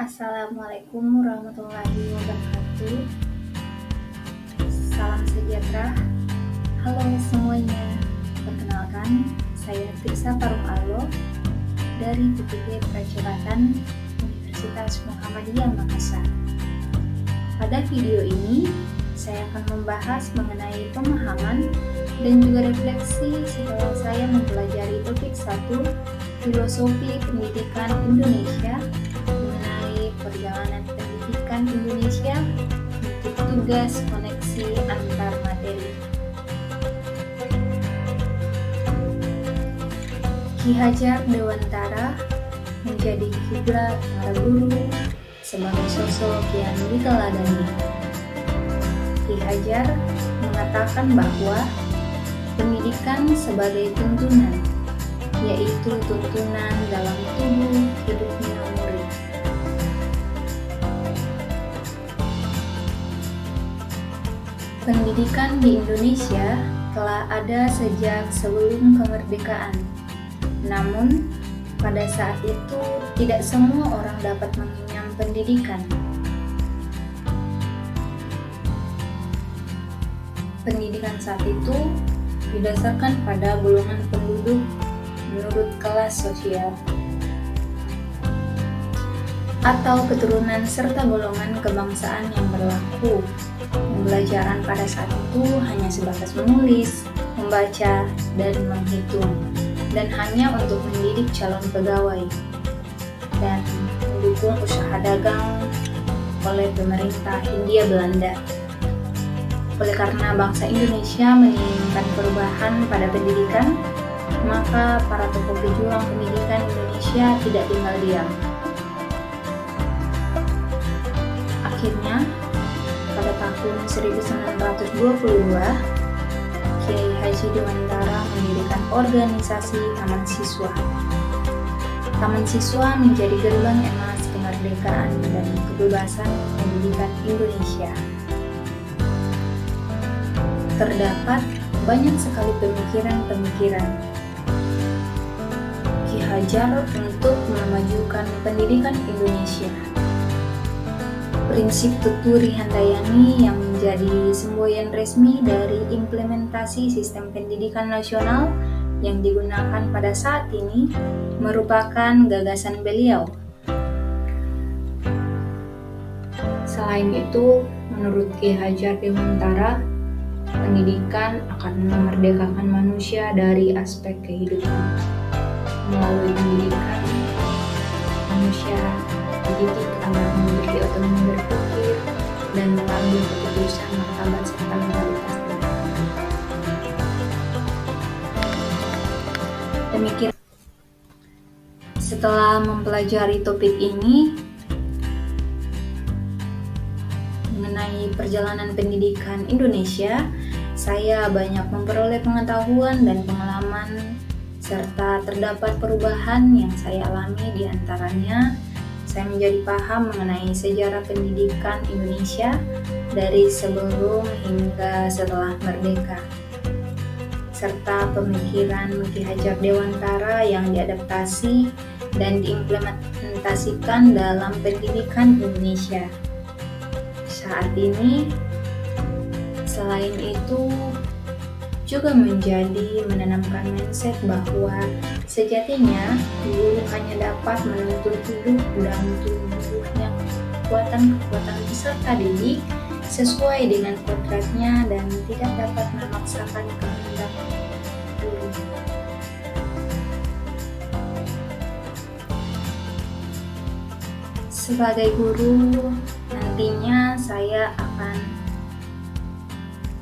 Assalamualaikum warahmatullahi wabarakatuh. Salam sejahtera. Halo semuanya. Perkenalkan, saya Tirsa Parung Alo dari PPG Percobaan Universitas Muhammadiyah Makassar. Pada video ini, saya akan membahas mengenai pemahaman dan juga refleksi setelah saya mempelajari topik 1, Filosofi Pendidikan Indonesia, mengenai perjalanan pendidikan Indonesia untuk tugas koneksi antar materi. Ki Hajar Dewantara menjadi kiblat para guru sebagai sosok yang diteladani. Ki Hajar mengatakan bahwa pendidikan sebagai tuntunan, yaitu tuntunan dalam tubuh hidupnya murid. Pendidikan di Indonesia telah ada sejak sebelum kemerdekaan. Namun, pada saat itu tidak semua orang dapat mengenyam pendidikan. Pendidikan saat itu didasarkan pada golongan penduduk menurut kelas sosial atau keturunan serta golongan kebangsaan yang berlaku. Pembelajaran pada saat itu hanya sebatas menulis, membaca, dan menghitung, dan hanya untuk mendidik calon pegawai dan mendukung usaha dagang oleh pemerintah Hindia Belanda. Oleh karena bangsa Indonesia menginginkan perubahan pada pendidikan, maka para tokoh pejuang pendidikan Indonesia tidak tinggal diam. Akhirnya, pada tahun 1922, Kiai Haji Dewantara mendirikan organisasi Taman Siswa. Taman Siswa menjadi gerbang emas kemerdekaan dan kebebasan pendidikan Indonesia. Terdapat banyak sekali pemikiran-pemikiran Ki Hajar untuk memajukan pendidikan Indonesia. Prinsip Tuturi Handayani yang menjadi semboyan resmi dari implementasi sistem pendidikan nasional yang digunakan pada saat ini merupakan gagasan beliau. Selain itu, menurut Ki Hajar Dewantara, pendidikan akan memerdekakan manusia dari aspek kehidupan. Melalui pendidikan, manusia dididik agar memiliki otonomi berpikir dan mengambil keputusan martabat serta moralitas. Demikian. Setelah mempelajari topik ini mengenai perjalanan pendidikan Indonesia, saya banyak memperoleh pengetahuan dan pengalaman serta terdapat perubahan yang saya alami. Di antaranya, saya menjadi paham mengenai sejarah pendidikan Indonesia dari sebelum hingga setelah merdeka, serta pemikiran Ki Hajar Dewantara yang diadaptasi dan diimplementasikan dalam pendidikan Indonesia saat ini. Selain itu, juga menjadi menanamkan mindset bahwa sejatinya guru hanya dapat menuntun hidup dan tumbuhnya kekuatan peserta didik sesuai dengan kodratnya dan tidak dapat memaksakan kehendak guru. Sebagai guru, nantinya saya akan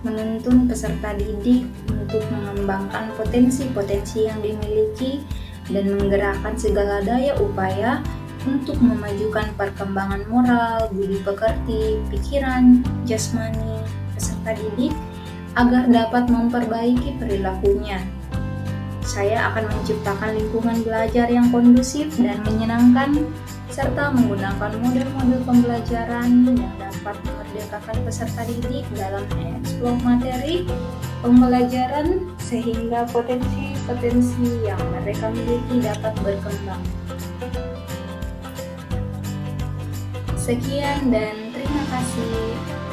menuntun peserta didik untuk mengembangkan potensi-potensi yang dimiliki dan menggerakkan segala daya upaya untuk memajukan perkembangan moral, budi pekerti, pikiran, jasmani peserta didik agar dapat memperbaiki perilakunya. Saya akan menciptakan lingkungan belajar yang kondusif dan menyenangkan, serta menggunakan model-model pembelajaran yang dapat memerdekakan peserta didik dalam mengeksplor materi pembelajaran sehingga potensi-potensi yang mereka miliki dapat berkembang. Sekian dan terima kasih.